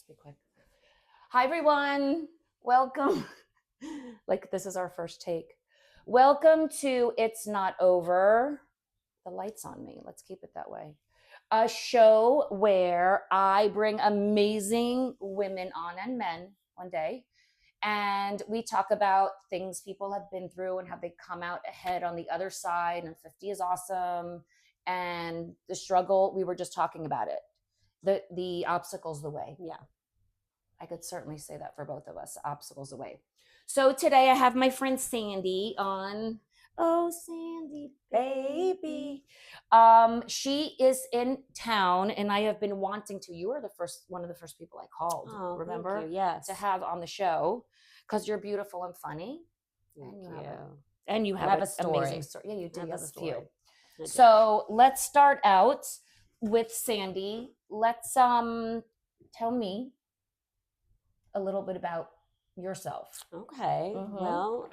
Let's be quick. Hi, everyone. Welcome. Like, this is our first take. Welcome to It's Not Over. The light's on me. Let's keep it that way. A show where I bring amazing women on and men one day. And we talk about things people have been through and how they come out ahead on the other side. And 50 is awesome. And the struggle, we were just talking about it. The obstacles the way. Yeah. I could certainly say that for both of us. Obstacles away. So today I have my friend Sandi on. Oh, Sandi, baby. She is in town, and I have been wanting to. You were one of the first people I called. Oh, remember? thank you. Yes. To have on the show because you're beautiful and funny, Thank and you you. have a story. Amazing story. Yeah, you do. I have You a have a story. few. So let's start out with Sandi. Let's tell me a little bit about yourself. Okay. Mhm. Well,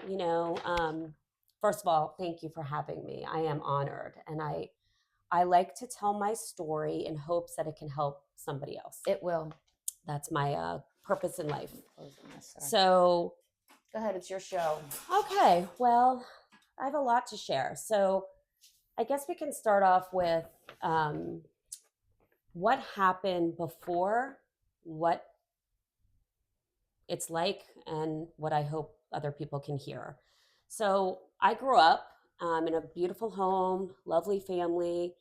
first of all, thank you for having me. I am honored, and I like to tell my story in hopes that it can help somebody else. It will. That's my purpose in life. This, so go ahead. It's your show. Okay. Well, I have a lot to share. So I guess we can start off with what happened before, what it's like, and what I hope other people can hear. So I grew up in a beautiful home, lovely family.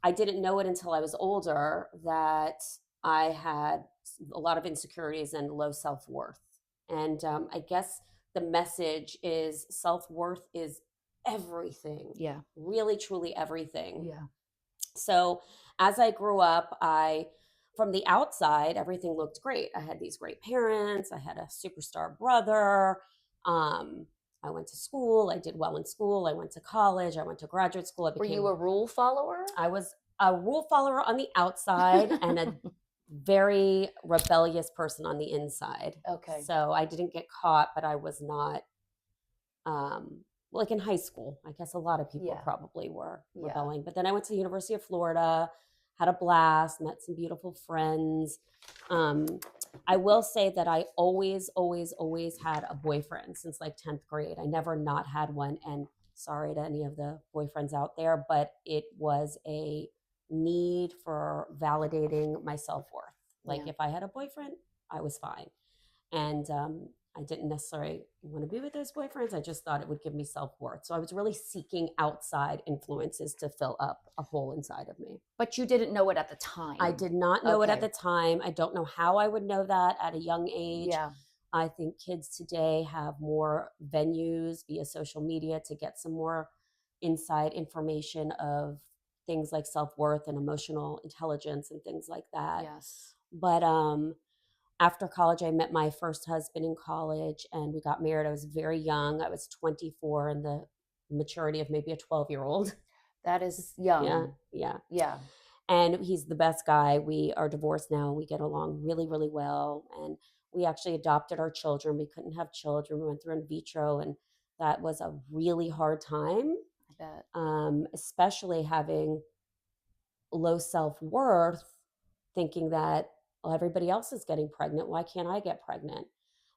I didn't know it until I was older that I had a lot of insecurities and low self-worth. And I guess the message is self-worth is everything. Yeah. Really, truly everything. Yeah. So as I grew up, from the outside, everything looked great. I had these great parents. I had a superstar brother. I went to school. I did well in school. I went to college. I went to graduate school. Were you a rule follower? I was a rule follower on the outside and a very rebellious person on the inside. Okay. So I didn't get caught, but I was not, like in high school. I guess a lot of people probably were rebelling. But then I went to the University of Florida, had a blast, met some beautiful friends. I will say that I always had a boyfriend since like 10th grade. I never not had one. And sorry to any of the boyfriends out there, but it was a need for validating my self-worth. Like if I had a boyfriend, I was fine. And I didn't necessarily want to be with those boyfriends. I just thought it would give me self-worth. So I was really seeking outside influences to fill up a hole inside of me. But you didn't know it at the time. I did not know it at the time. I don't know how I would know that at a young age. Yeah. I think kids today have more venues via social media to get some more inside information of things like self-worth and emotional intelligence and things like that. Yes. But after college, I met my first husband in college and we got married. I was very young. I was 24 and the maturity of maybe a 12-year-old. That is young. Yeah. And he's the best guy. We are divorced now. We get along really, really well. And we actually adopted our children. We couldn't have children. We went through in vitro, and that was a really hard time. I bet. Especially having low self-worth, thinking that, well, everybody else is getting pregnant. Why can't I get pregnant?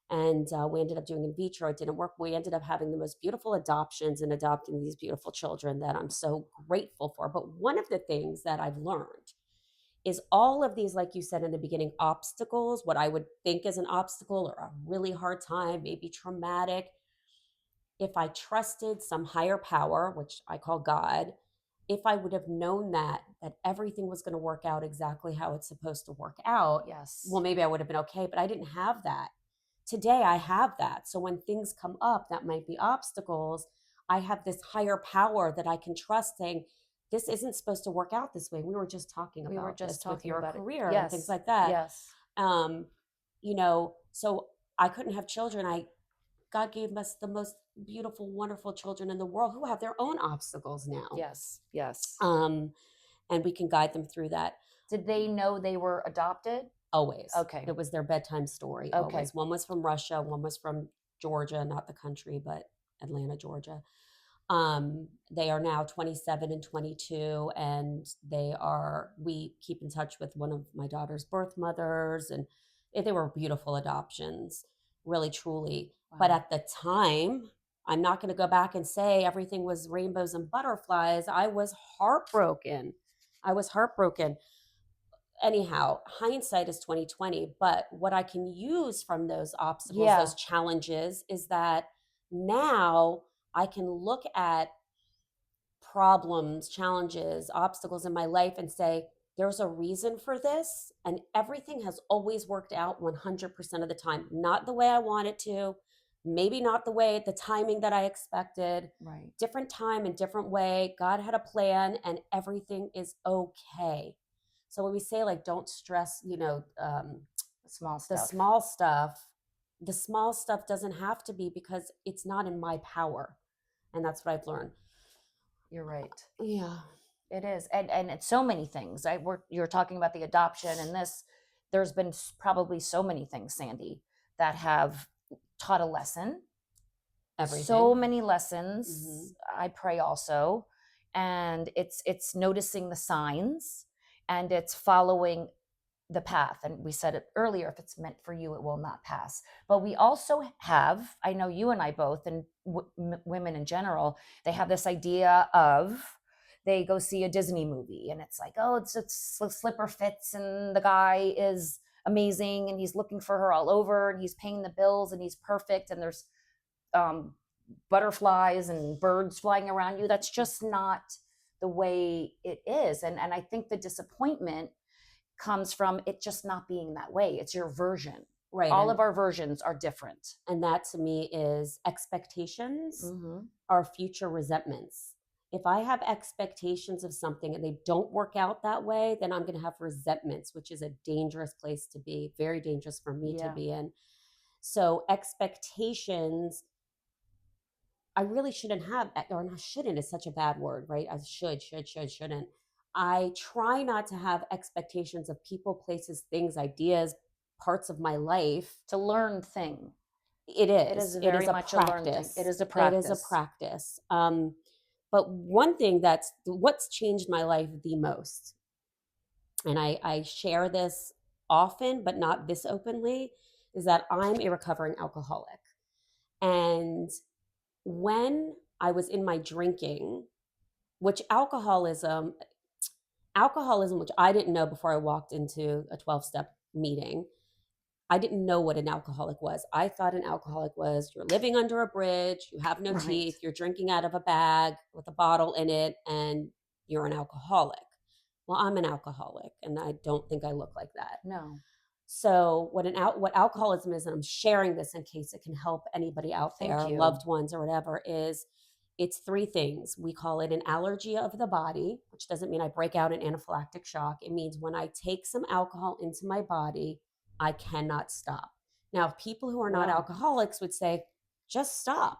And we ended up doing in vitro. It didn't work. We ended up having the most beautiful adoptions and adopting these beautiful children that I'm so grateful for. But one of the things that I've learned is all of these, like you said in the beginning, obstacles, what I would think is an obstacle or a really hard time, maybe traumatic. If I trusted some higher power, which I call God, if I would have known that everything was going to work out exactly how it's supposed to work out, yes, well, maybe I would have been okay, but I didn't have that. Today I have that. So when things come up that might be obstacles, I have this higher power that I can trust, saying, this isn't supposed to work out this way. We were just talking about this with your career and things like that. Yes. So I couldn't have children. God gave us the most beautiful, wonderful children in the world who have their own obstacles now. Yes. And we can guide them through that. Did they know they were adopted? Always. Okay. It was their bedtime story. Okay. Always. One was from Russia. One was from Georgia, not the country, but Atlanta, Georgia. They are now 27 and 22, and we keep in touch with one of my daughter's birth mothers, and They were beautiful adoptions, really, truly. Wow. But at the time, I'm not going to go back and say everything was rainbows and butterflies. I was heartbroken. Anyhow, hindsight is 2020, but what I can use from those obstacles, those challenges, is that now I can look at problems, challenges, obstacles in my life and say, there's a reason for this. And everything has always worked out 100% of the time. Not the way I want it to, maybe not the timing that I expected. Right. Different time and different way. God had a plan and everything is okay. So when we say like, don't stress, the small stuff doesn't have to be, because it's not in my power. And that's what I've learned. You're right. Yeah, it is. And it's so many things. You're talking about the adoption and this. There's been probably so many things, Sandi, that have taught a lesson. Everything. So many lessons. I pray also. And it's noticing the signs and it's following the path. And we said it earlier, if it's meant for you, it will not pass. But we also have, I know you and I both, and women in general, they have this idea of, they go see a Disney movie and it's like, oh, it's slipper fits and the guy is amazing and he's looking for her all over and he's paying the bills and he's perfect and there's butterflies and birds flying around you. That's just not the way it is. And I think the disappointment comes from it just not being that way. It's your version. Right. All of our versions are different. And that to me is expectations are future resentments. If I have expectations of something and they don't work out that way, then I'm going to have resentments, which is a dangerous place to be, very dangerous for me to be in. So expectations, I really shouldn't have, or not shouldn't is such a bad word, right? I shouldn't. I try not to have expectations of people, places, things, ideas, parts of my life. To learn thing. It is. It is very much a learned thing. It is a practice. It is a practice. But one thing what's changed my life the most, and I share this often, but not this openly, is that I'm a recovering alcoholic. And when I was in my drinking, which alcoholism, which I didn't know before I walked into a 12-step meeting, I didn't know what an alcoholic was. I thought an alcoholic was you're living under a bridge, you have no teeth, you're drinking out of a bag with a bottle in it, and you're an alcoholic. Well, I'm an alcoholic, and I don't think I look like that. No. So what alcoholism is, and I'm sharing this in case it can help anybody out there, loved ones or whatever, is it's three things. We call it an allergy of the body, which doesn't mean I break out in anaphylactic shock. It means when I take some alcohol into my body, I cannot stop. Now, people who are not alcoholics would say, just stop.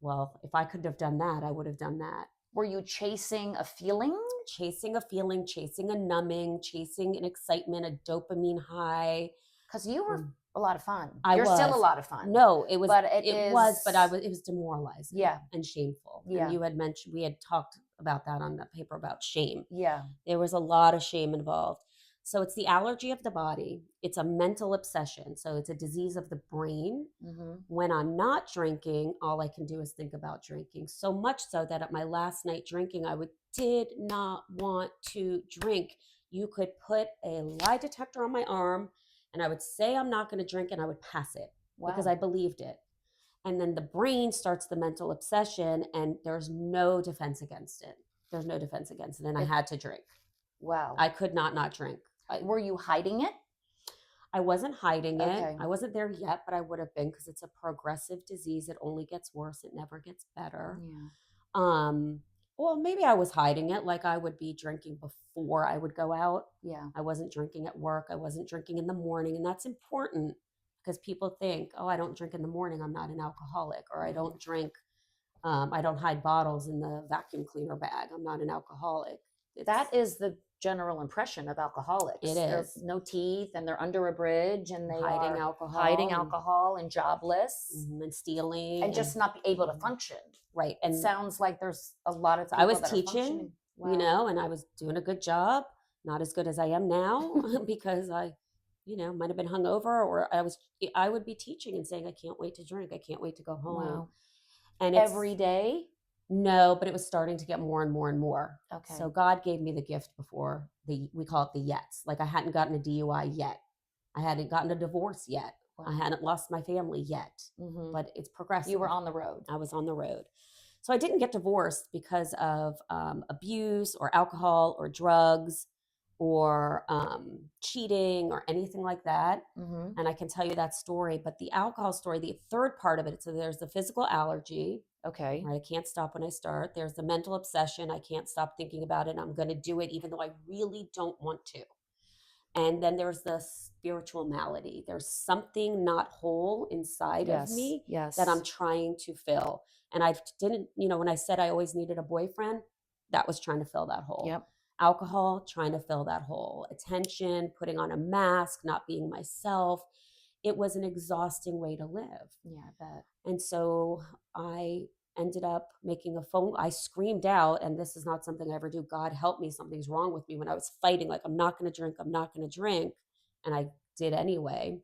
Well, if I could have done that, I would have done that. Were you chasing a feeling? Chasing a feeling, chasing a numbing, chasing an excitement, a dopamine high. Because you were a lot of fun. You're still a lot of fun. No, it was. But it was demoralizing. Yeah. And shameful. Yeah. And you had mentioned, we had talked about that on the paper about shame. Yeah. There was a lot of shame involved. So it's the allergy of the body. It's a mental obsession. So it's a disease of the brain. When I'm not drinking, all I can do is think about drinking. So much so that at my last night drinking, I did not want to drink. You could put a lie detector on my arm and I would say I'm not going to drink and I would pass it because I believed it. And then the brain starts the mental obsession and there's no defense against it. And I had to drink. Wow. I could not drink. Were you hiding it? I wasn't hiding it. I wasn't there yet, but I would have been because it's a progressive disease. It only gets worse. It never gets better. Yeah. Well, maybe I was hiding it. Like I would be drinking before I would go out. Yeah. I wasn't drinking at work. I wasn't drinking in the morning. And that's important because people think, oh, I don't drink in the morning, I'm not an alcoholic. Or I don't drink, I don't hide bottles in the vacuum cleaner bag, I'm not an alcoholic. That is the general impression of alcoholics. It is. There's no teeth and they're under a bridge and they hiding alcohol and jobless and stealing and just not be able to function. Right. And it sounds like there's a lot of people I was that teaching, and I was doing a good job, not as good as I am now because I might have been hungover, or I would be teaching and saying, I can't wait to drink. I can't wait to go home. Wow. And Every day? No, but it was starting to get more and more and more. Okay. So God gave me the gift before we call it the yets. Like, I hadn't gotten a DUI yet. I hadn't gotten a divorce yet. Wow. I hadn't lost my family yet, but it's progressive. You were on the road. I was on the road. So I didn't get divorced because of abuse or alcohol or drugs or cheating or anything like that. And I can tell you that story. But the alcohol story, the third part of it, so there's the physical allergy. Okay. Right? I can't stop when I start. There's the mental obsession. I can't stop thinking about it. I'm going to do it even though I really don't want to. And then there's the spiritual malady. There's something not whole inside of me that I'm trying to fill. And I didn't, when I said I always needed a boyfriend, that was trying to fill that hole. Yep. Alcohol, trying to fill that hole. Attention, putting on a mask, not being myself. It was an exhausting way to live. Yeah, I bet. And so I ended up making a phone. I screamed out, and this is not something I ever do. God help me, something's wrong with me. When I was fighting, like, I'm not going to drink, I'm not going to drink. And I did anyway.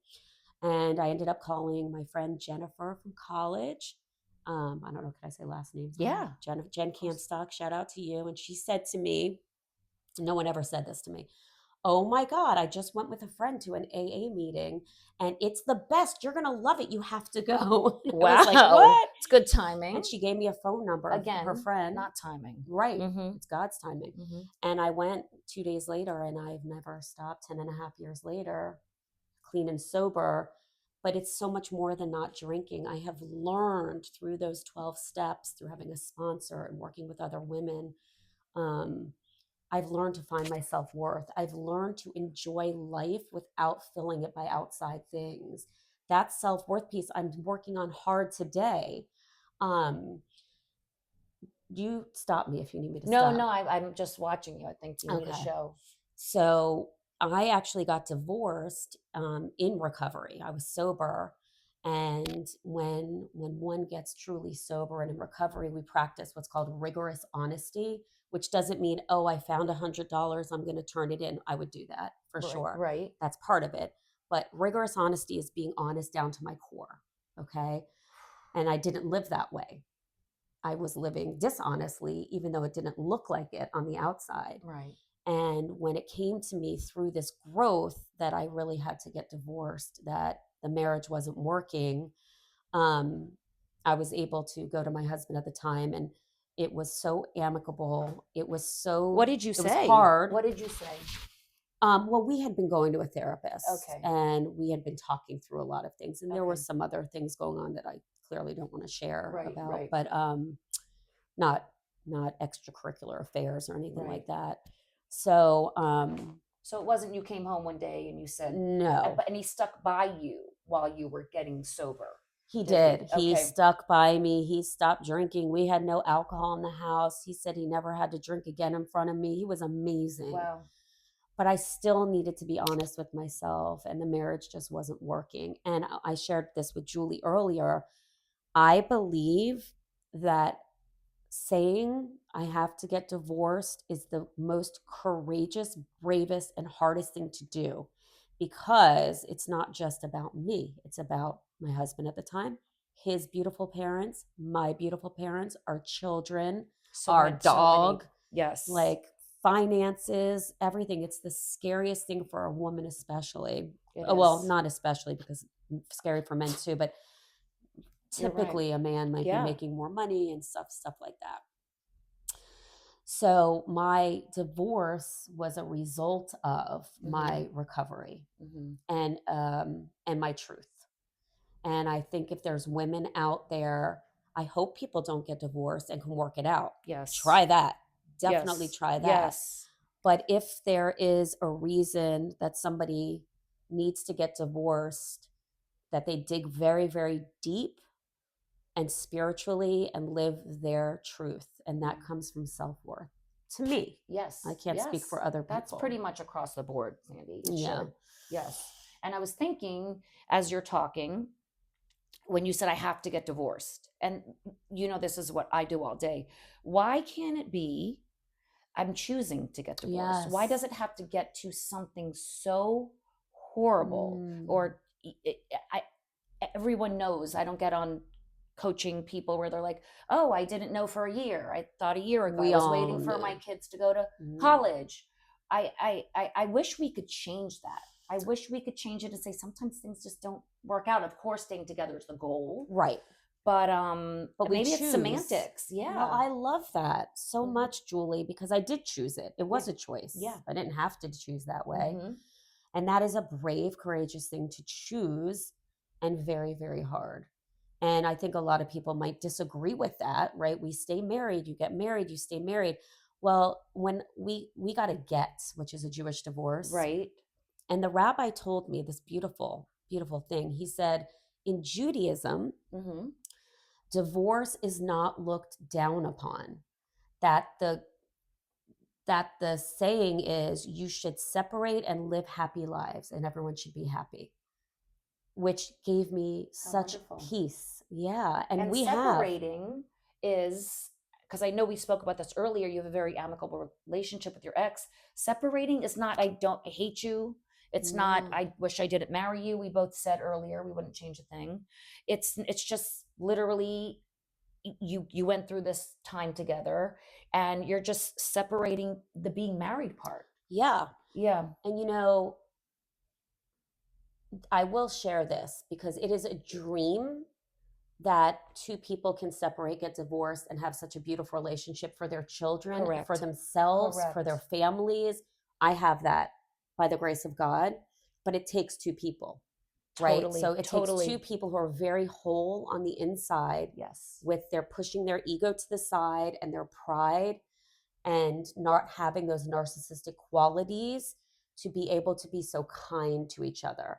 And I ended up calling my friend Jennifer from college. I don't know, can I say last names? Yeah. Jen Campstock, shout out to you. And she said to me, no one ever said this to me, oh my God, I just went with a friend to an AA meeting and it's the best. You're going to love it. You have to go. Wow. I was like, what? It's good timing. And she gave me a phone number of her friend. Not timing. Right. It's God's timing. And I went 2 days later and I've never stopped. 10 and a half years later, clean and sober. But it's so much more than not drinking. I have learned through those 12 steps, through having a sponsor and working with other women, I've learned to find my self-worth. I've learned to enjoy life without filling it by outside things. That self-worth piece I'm working on hard today. You stop me if you need me to stop. No, I'm just watching you. I think you need a show. So I actually got divorced in recovery. I was sober. And when one gets truly sober and in recovery, we practice what's called rigorous honesty, which doesn't mean, oh, I found $100, I'm going to turn it in. I would do that for sure. Right. That's part of it. But rigorous honesty is being honest down to my core. Okay. And I didn't live that way. I was living dishonestly, even though it didn't look like it on the outside. Right. And when it came to me through this growth that I really had to get divorced, that the marriage wasn't working, I was able to go to my husband at the time, and it was so amicable. It was so. What did you say? It was hard. What did you say? Well, we had been going to a therapist, okay, and we had been talking through a lot of things, and there were some other things going on that I clearly don't want to share about, but not extracurricular affairs or anything like that. So, so it wasn't you came home one day and you said no, and he stuck by you while you were getting sober. He did. He stuck by me. He stopped drinking. We had no alcohol in the house. He said he never had to drink again in front of me. He was amazing. Wow. But I still needed to be honest with myself, and the marriage just wasn't working. And I shared this with Julie earlier. I believe that saying I have to get divorced is the most courageous, bravest, and hardest thing to do, because it's not just about me. It's about my husband at the time, his beautiful parents, my beautiful parents, our children, our dog, like finances, everything. It's the scariest thing for a woman, especially. Well, not especially, because it's scary for men too, but typically a man might be making more money and stuff like that. So my divorce was a result of my recovery and my truth. And I think if there's women out there, I hope people don't get divorced and can work it out. Yes. Try that. Definitely try that. Yes. But if there is a reason that somebody needs to get divorced, that they dig very, very deep and spiritually and live their truth. And that comes from self-worth. To me. Yes. I can't speak for other people. That's pretty much across the board, Sandi. Yeah. Yes. And I was thinking, as you're talking, when you said I have to get divorced, and this is what I do all day. Why can't it be I'm choosing to get divorced? Why does it have to get to something so horrible. Or everyone knows. I don't get on coaching people where they're like, oh, I didn't know for a year. I thought a year ago. I was waiting for my kids to go to college. I wish we could change that. I wish we could change it and say sometimes things just don't work out. Of course, staying together is the goal. Right. But we maybe choose. It's semantics. Yeah. Well, I love that so much, Julie, because I did choose it. It was a choice. Yeah. I didn't have to choose that way. And that is a brave, courageous thing to choose, and very, very hard. And I think a lot of people might disagree with that, right? We stay married, you get married, you stay married. Well, when we got a get, which is a Jewish divorce. Right. And the rabbi told me this beautiful, beautiful thing. He said, in Judaism, divorce is not looked down upon. That the saying is, you should separate and live happy lives, and everyone should be happy, which gave me such peace. Yeah. And we separating is, because I know we spoke about this earlier, you have a very amicable relationship with your ex. Separating is not, I hate you. It's not, I wish I didn't marry you. We both said earlier we wouldn't change a thing. It's just literally, you went through this time together and you're just separating the being married part. Yeah. Yeah. And I will share this because it is a dream that two people can separate, get divorced, and have such a beautiful relationship for their children, for themselves, for their families. I have that by the grace of God, but it takes two people, right? So it takes two people who are very whole on the inside. Yes. With their pushing their ego to the side and their pride and not having those narcissistic qualities to be able to be so kind to each other.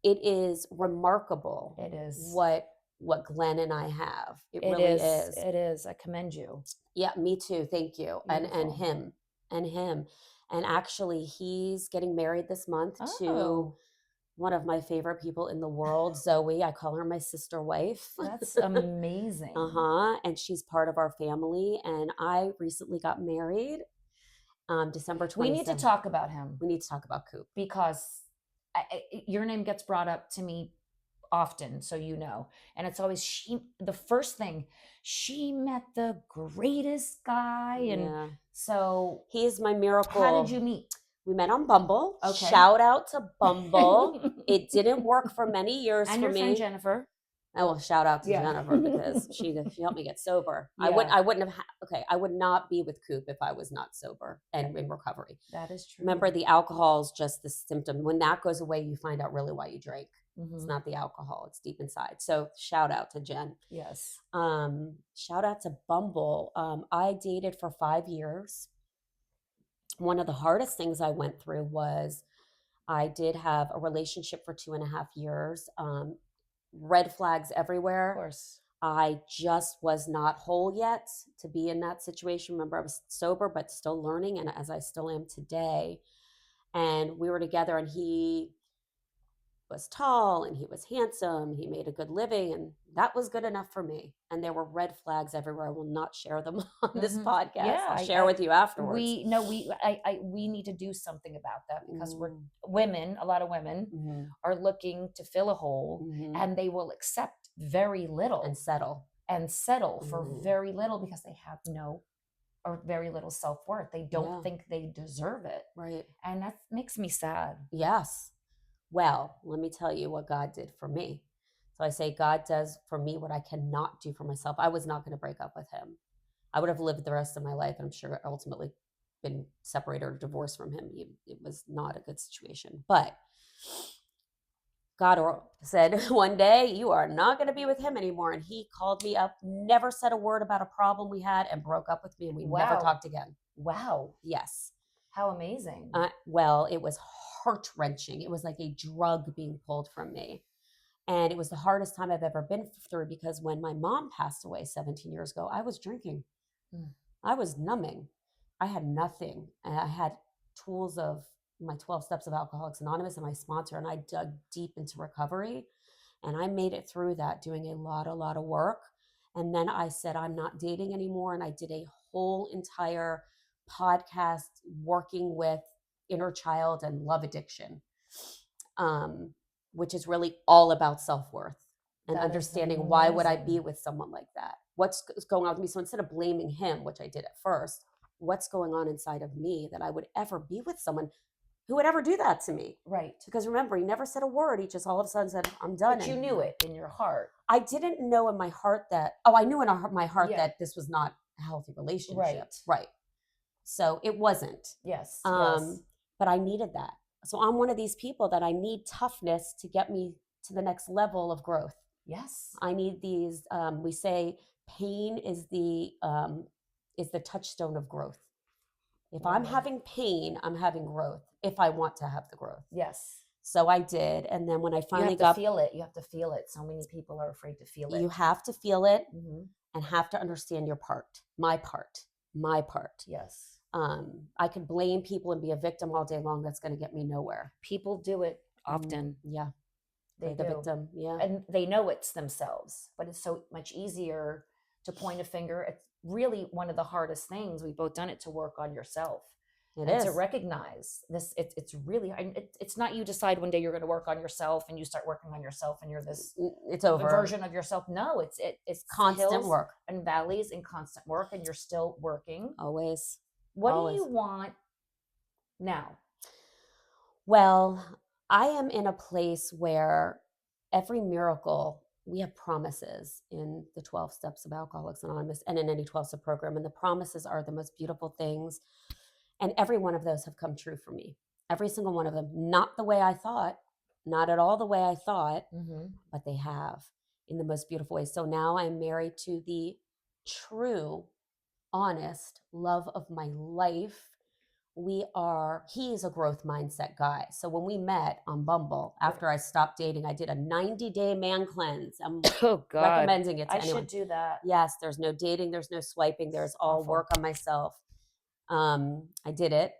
It is remarkable. It is. What Glenn and I have. It really is. It is. I commend you. Yeah, me too. Thank you. And him. And actually, he's getting married this month to one of my favorite people in the world, Zoe. I call her my sister wife. That's amazing. And she's part of our family. And I recently got married December 27th. We need to talk about him. We need to talk about Coop. Because your name gets brought up to me often, so and it's always the first thing, she met the greatest guy. And so he is my miracle. How did you meet? We met on Bumble. Okay. Shout out to Bumble. It didn't work for many years and for your me. Friend Jennifer. I will shout out to Jennifer because she helped me get sober. Yeah. I wouldn't have. I would not be with Coop if I was not sober and in recovery. That is true. Remember, the alcohol is just the symptom. When that goes away, you find out really why you drank. It's not the alcohol; it's deep inside. So shout out to Jen. Yes. Shout out to Bumble. I dated for 5 years. One of the hardest things I went through was I did have a relationship for 2.5 years. Red flags everywhere. Of course. I just was not whole yet to be in that situation. Remember, I was sober, but still learning, and as I still am today. And we were together, and he was tall, and he was handsome. He made a good living, and that was good enough for me. And there were red flags everywhere. I will not share them on this podcast. Yeah, I'll share with you afterwards. We need to do something about that because we're women. A lot of women are looking to fill a hole, and they will accept very little and settle for very little because they have no or very little self-worth. They don't think they deserve it. Right. And that makes me sad. Yes. Well, let me tell you what God did for me. So I say God does for me what I cannot do for myself. I was not going to break up with him. I would have lived the rest of my life, and I'm sure ultimately been separated or divorced from him. It was not a good situation. But God said one day, you are not going to be with him anymore. And he called me up, never said a word about a problem we had, and broke up with me. And we never talked again. Wow. Yes. How amazing. Well, it was heart-wrenching. It was like a drug being pulled from me. And it was the hardest time I've ever been through because when my mom passed away 17 years ago, I was drinking. I was numbing. I had nothing. And I had tools of my 12 steps of Alcoholics Anonymous and my sponsor, and I dug deep into recovery. And I made it through that, doing a lot of work. And then I said, I'm not dating anymore. And I did a whole entire podcast working with inner child and love addiction. which is really all about self-worth and That is understanding why would I be amazing. with someone like that? What's going on with me? So instead of blaming him, which I did at first, what's going on inside of me that I would ever be with someone who would ever do that to me? Right. Because remember, he never said a word. He just all of a sudden said, I'm done. But you And knew it in your heart. I didn't know in my heart that, I knew in my heart Yeah. that this was not a healthy relationship. Right. Right. So it wasn't. Yes. But I needed that. So I'm one of these people that I need toughness to get me to the next level of growth. Yes. I need these, we say pain is the touchstone of growth. If I'm having pain, I'm having growth if I want to have the growth. Yes. So I did. And then when I finally you have to feel it. You have to feel it. So many people are afraid to feel it. You have to feel it Mhm. and have to understand your part, my part. Yes. I could blame people and be a victim all day long. That's going to get me nowhere. People do it often. Yeah. They Play the do. victim. Yeah. And they know it's themselves, but it's so much easier to point a finger. It's really one of the hardest things. We've both done it, to work on yourself. It and is. to recognize this. It's really, it's not you decide one day you're going to work on yourself and you start working on yourself and you're this It's over version of yourself. No, it's constant hills work and valleys and constant work, and you're still working. always. What Always. do you want now? Well, I am in a place where every miracle, we have promises in the 12 steps of Alcoholics Anonymous and in any 12-step program. And the promises are the most beautiful things. And every one of those have come true for me. Every single one of them. Not the way I thought, not at all the way I thought, but they have in the most beautiful way. So now I'm married to the true, honest love of my life. He's a growth mindset guy. So when we met on Bumble, after I stopped dating, I did a 90-day man cleanse. I'm recommending it to anyone. I should do that. Yes, there's no dating, there's no swiping, there's all work on myself. I did it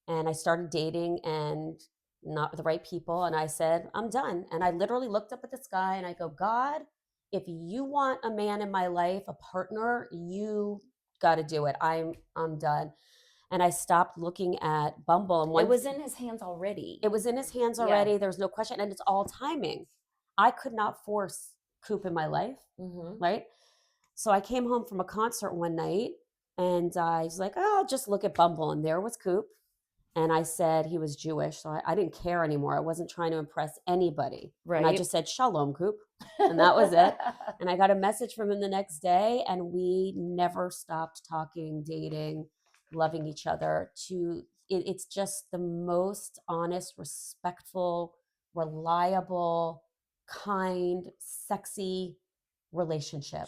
and I started dating and not with the right people. And I said, I'm done. And I literally looked up at the sky and I go, God, if you want a man in my life, a partner, you got to do it. I'm done. And I stopped looking at Bumble. And it was in his hands already. It was in his hands already. Yeah. There's no question. And it's all timing. I could not force Coop in my life. Right. So I came home from a concert one night and I was like, oh, I'll just look at Bumble. And there was Coop. And I said he was Jewish. So I didn't care anymore. I wasn't trying to impress anybody. Right. And I just said, Shalom, Coop. And that was it. And I got a message from him the next day. And we never stopped talking, dating, loving each other. It's just the most honest, respectful, reliable, kind, sexy relationship.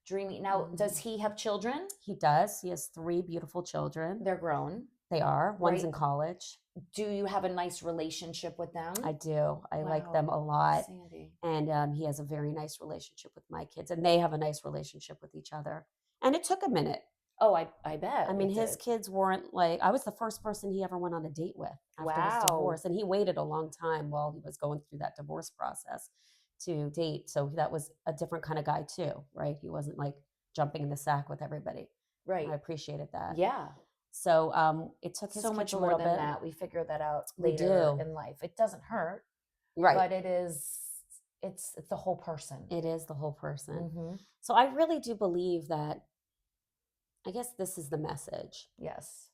Dreamy. Now, does he have children? He does. He has 3 beautiful children. They're grown. They are. One's in college. Do you have a nice relationship with them? I do. I like them a lot. Sandy. And he has a very nice relationship with my kids. And they have a nice relationship with each other. And it took a minute. Oh, I bet. I mean, his kids weren't like, I was the first person he ever went on a date with after his divorce. And he waited a long time while he was going through that divorce process to date. So that was a different kind of guy too, right? He wasn't like jumping in the sack with everybody. Right. I appreciated that. Yeah. So it took his so much a more little than bit. that. We figure that out later in life. It doesn't hurt. Right. But it's the whole person. It is the whole person. So I really do believe that, I guess this is the message. Yes.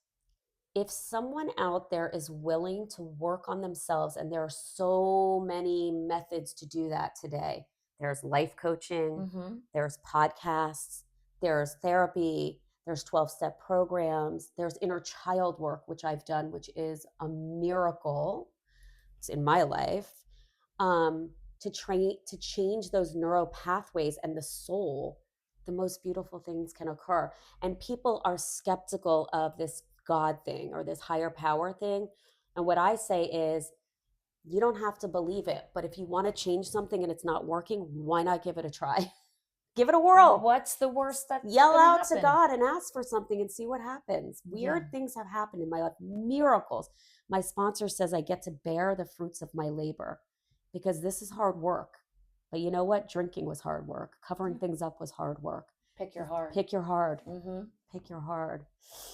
If someone out there is willing to work on themselves, and there are so many methods to do that today. There's life coaching, there's podcasts, there's therapy, there's 12-step programs, there's inner child work, which I've done, which is a miracle. It's in my life. To change those neural pathways and the soul, the most beautiful things can occur. And people are skeptical of this God thing or this higher power thing. And what I say is, you don't have to believe it, but if you want to change something and it's not working, why not give it a try? Give it a whirl. What's the worst that's Yell out to God and ask for something and see what happens. Weird things have happened in my life, miracles. My sponsor says I get to bear the fruits of my labor because this is hard work. But you know what? Drinking was hard work. Covering things up was hard work. Pick your heart. Pick your hard. Pick your hard.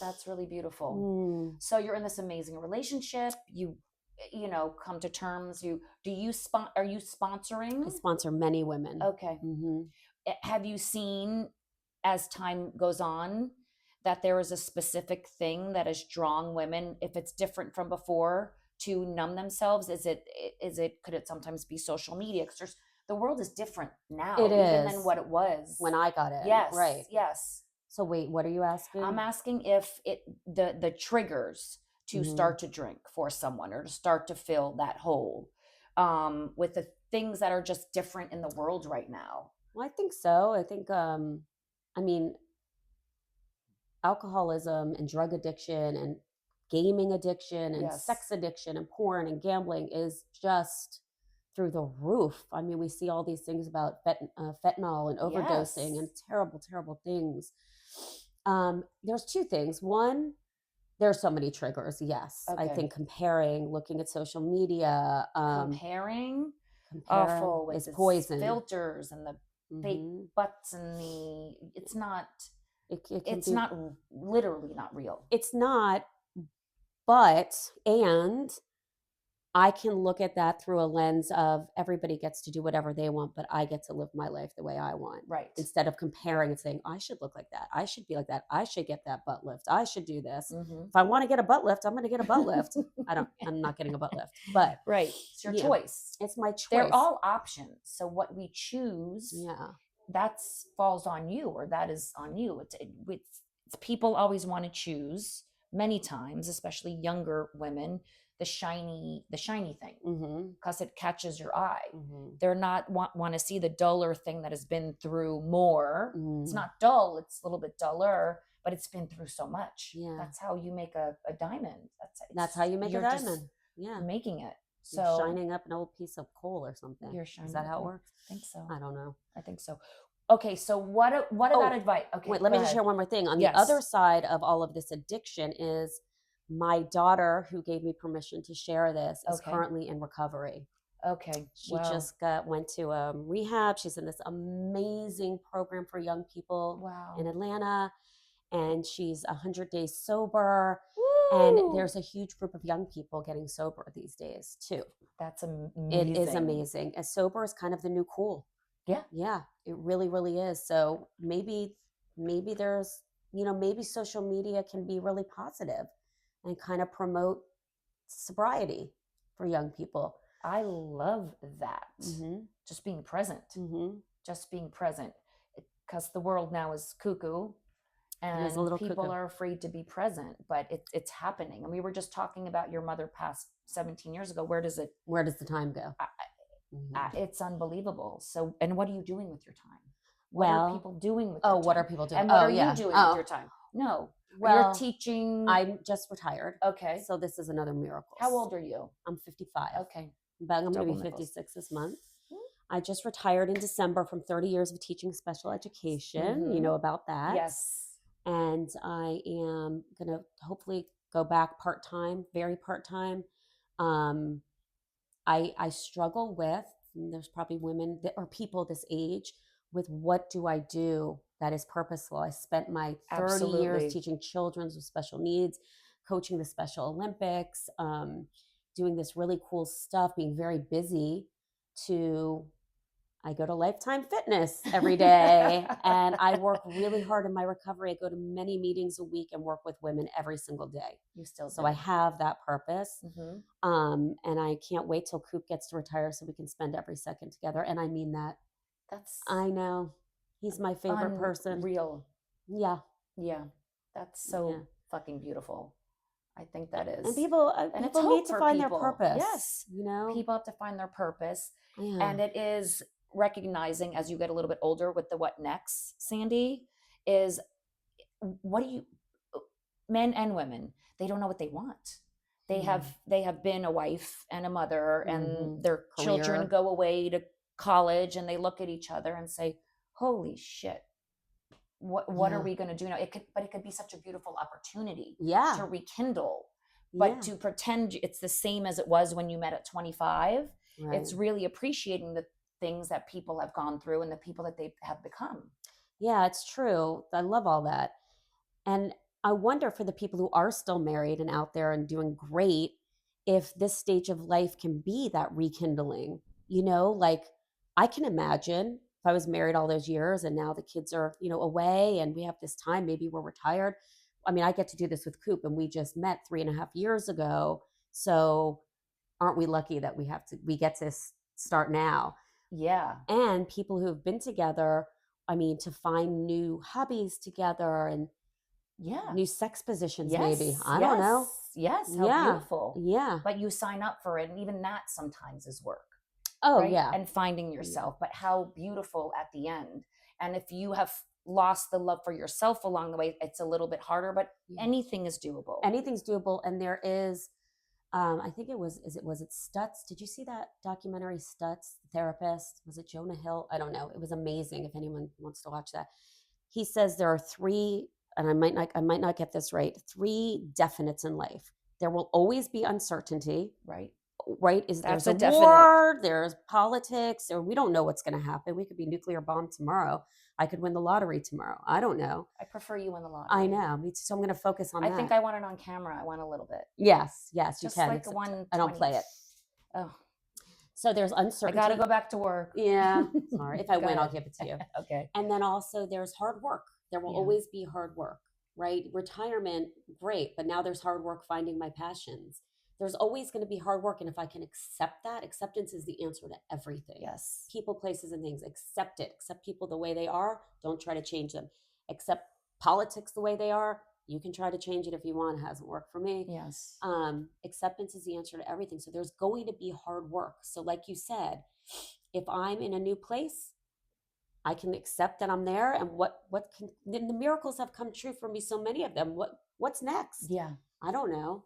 That's really beautiful. So you're in this amazing relationship. come to terms? Are you I sponsoring? sponsor many women. Okay. Hmm. Have you seen, as time goes on, that there is a specific thing that has drawn women, if it's different from before, to numb themselves? Could it sometimes be social media? Because the world is different It now, even than is what it was when I got in, Yes, right? yes. So wait, what are you I'm asking? asking if the triggers to Hmm. start to drink for someone, or to start to fill that hole, with the things that are just different in the world right now. Well, I think so. I think, I mean, alcoholism and drug addiction and gaming addiction and Yes. sex addiction and porn and gambling is just through the roof. I mean, we see all these things about fentanyl and overdosing Yes. and terrible, terrible things. There's two things. One, there's so many triggers. Yes, I Okay. think comparing, looking at social media, Comparing, comparing awful with is its poison. filters and the fake Hmm. butts and the it's not It can it's be. not literally not real. It's not, but and I can look at that through a lens of everybody gets to do whatever they want, but I get to live my life the way I want. Right. Instead of comparing and saying, I should look like that. I should be like that. I should get that butt lift. I should do this. Mm-hmm. If I want to get a butt lift, I'm going to get a butt lift. I'm not getting a butt lift, but Right. It's your yeah, choice. it's my They're choice. all options. So what we choose, Yeah. that's falls on you, or that is on you. It's people always want to choose, many times, especially younger women, the shiny thing, Mm-hmm. because it catches your eye. Mm-hmm. They're not want to see the duller thing that has been through more. It's Mm-hmm. not dull, it's a little bit duller, but it's been through so much. Yeah. That's how you make a diamond. That's how you make a You're just diamond. Yeah. making it. You're So shining up an old piece of coal or something. you're Is shining that up. how it I works? think so. I don't know. I think so. Okay, so what about Oh, advice? Okay, wait, let go me just ahead. share one more thing. On the Yes. other side of all of this addiction is my daughter, who gave me permission to share this, is Okay. currently in recovery. Okay. She Wow. just went to rehab. She's in this amazing program for young people Wow. in Atlanta, and she's 100 days sober. Woo! And there's a huge group of young people getting sober these days too. That's amazing. It is amazing. As sober is kind of the new cool. Yeah. Yeah, it really, really is. So maybe there's, maybe social media can be really positive and kind of promote sobriety for young people. I love that. Mm-hmm. Just being present. Mm-hmm. Just being present. Because the world now is cuckoo, It is a and little people cuckoo. are afraid to be present, but it's happening. And we were just talking about your mother passed 17 years ago. Where does the time go? Mm-hmm. It's unbelievable. So, and what are you doing with your time? What Well, are people doing with their time? what are people doing? And what are yeah. you doing with your time? No. Well, you're teaching. I'm just retired. Okay. So this is another miracle. How old are you? I'm 55. Okay. But I'm going to Double be nickels. 56 this month. I just retired in December from 30 years of teaching special education. Mhm. You know about that. Yes. And I am going to hopefully go back part-time, very part-time. I struggle with, and there's probably women or people this age, with what do I do that is purposeful. I spent my 30 Absolutely. years teaching children with special needs, coaching the Special Olympics, doing this really cool stuff, being very busy. I go to Lifetime Fitness every day and I work really hard in my recovery. I go to many meetings a week and work with women every single day. You still So do. I have that purpose. Mm-hmm. And I can't wait till Coop gets to retire so we can spend every second together. And I mean that. I know. He's my favorite person. Real. Yeah. Yeah. That's so fucking beautiful. I think that is. And people need to find their purpose. Yes. People have to find their purpose. Yeah. And it is recognizing, as you get a little bit older, with the what next, Sandy, is what do you, men and women, they don't know what they want. They have been a wife and a mother, and their children go away to college, and they look at each other and say, holy shit, what are we going to do now? It could be such a beautiful opportunity to rekindle, but to pretend it's the same as it was when you met at 25. Right. It's really appreciating the things that people have gone through and the people that they have become. Yeah, it's true. I love all that. And I wonder, for the people who are still married and out there and doing great, if this stage of life can be that rekindling, you know, like I can imagine if I was married all those years and now the kids are, you know, away and we have this time, maybe we're retired. I mean, I get to do this with Coop and we just met 3.5 years ago. So aren't we lucky that we get to start now? Yeah. And people who have been together, I mean, to find new hobbies together and Yeah. new sex positions, Yes. maybe. I don't know. Yes. How Yeah. beautiful. Yeah. But you sign up for it. And even that sometimes is work. Oh, right? yeah. And finding yourself, but how beautiful at the end. And if you have lost the love for yourself along the way, it's a little bit harder, but anything is doable. Anything's doable. And there is, I think was it Stutz? Did you see that documentary, Stutz, the therapist? Was it Jonah Hill? I don't know. It was amazing. If anyone wants to watch that, he says there are three, and I might not get this right, three definites in life. There will always be uncertainty. Right? There's a war, there's politics, or we don't know what's going to happen. We could be nuclear bombed tomorrow. I could win the lottery tomorrow. I don't know. I prefer you win the lottery. I know. Me too. So I'm going to focus on that. I think I want it on camera. I want a little bit. Yes, just you can. Like I don't play it. Oh. So there's uncertainty. I got to go back to work. Yeah. Sorry. If I win, I'll give it to you. Okay. And then also there's hard work. There will always be hard work, right? Retirement, great. But now there's hard work finding my passions. There's always going to be hard work. And if I can accept that, acceptance is the answer to everything. Yes. People, places, and things. Accept it. Accept people the way they are. Don't try to change them. Accept politics the way they are. You can try to change it if you want. It hasn't worked for me. Yes. Acceptance is the answer to everything. So there's going to be hard work. So like you said, if I'm in a new place, I can accept that I'm there. And then the miracles have come true for me. So many of them. What's next? Yeah. I don't know.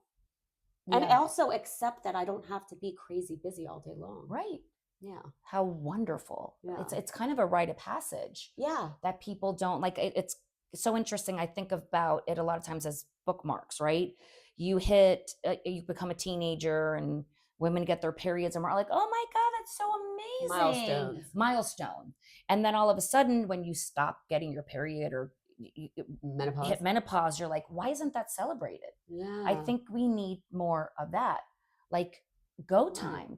And also accept that I don't have to be crazy busy all day long. Right. Yeah. How wonderful. Yeah. It's kind of a rite of passage. Yeah. That people don't like. It's so interesting. I think about it a lot of times as bookmarks, right? You become a teenager and women get their periods and we're like, oh my God, that's so amazing. Milestone. And then all of a sudden when you stop getting your period or you hit menopause, you're like, why isn't that celebrated? Yeah. I think we need more of that. Like go time.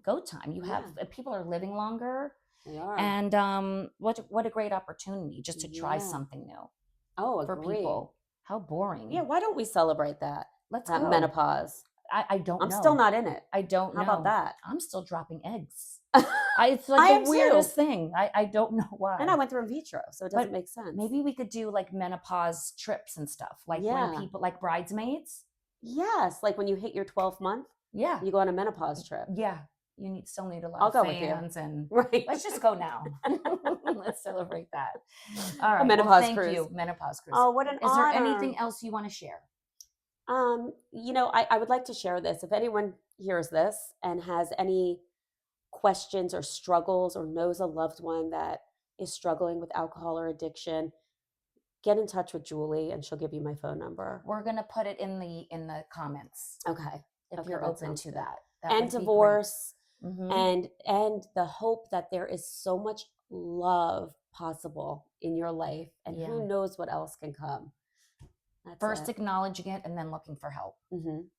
You have people are living longer. They are. And what a great opportunity just to try something new. Oh, for people. How boring. Yeah, why don't we celebrate that? Let's go. Menopause. I don't know. I'm still not in it. I don't know. How about that? I'm still dropping eggs. It's like the weirdest thing. I don't know why. And I went through in vitro, so it doesn't make sense. Maybe we could do like menopause trips and stuff. Like when people, like bridesmaids. Yes, like when you hit your 12th month. Yeah. You go on a menopause trip. Yeah. You still need a lot I'll of go fans with you. Right. Let's just go now. Let's celebrate that. All right. A menopause thank cruise. you. Menopause cruise. Oh, what an honor. Is there anything else you want to share? I would like to share this. If anyone hears this and has any questions or struggles or knows a loved one that is struggling with alcohol or addiction, get in touch with Julie and she'll give you my phone number. We're going to put it in the comments. Okay. If you're open to that. And divorce. And the hope that there is so much love possible in your life and who knows what else can come. That's first acknowledging it and then looking for help.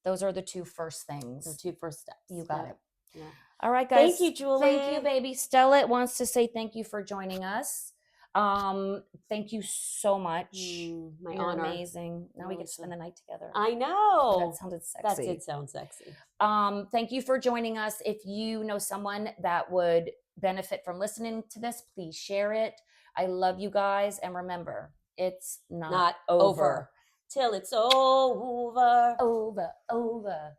Those are the two first things. The two first steps. You got it. Yeah. All right, guys. Thank you, Julie. Thank you, baby. Stella wants to say thank you for joining us. Thank you so much. My You're honor. Amazing. Now we get to spend the night together. I know. That sounded sexy. That did sound sexy. Thank you for joining us. If you know someone that would benefit from listening to this, please share it. I love you guys. And remember, it's not over. Till it's over. Over.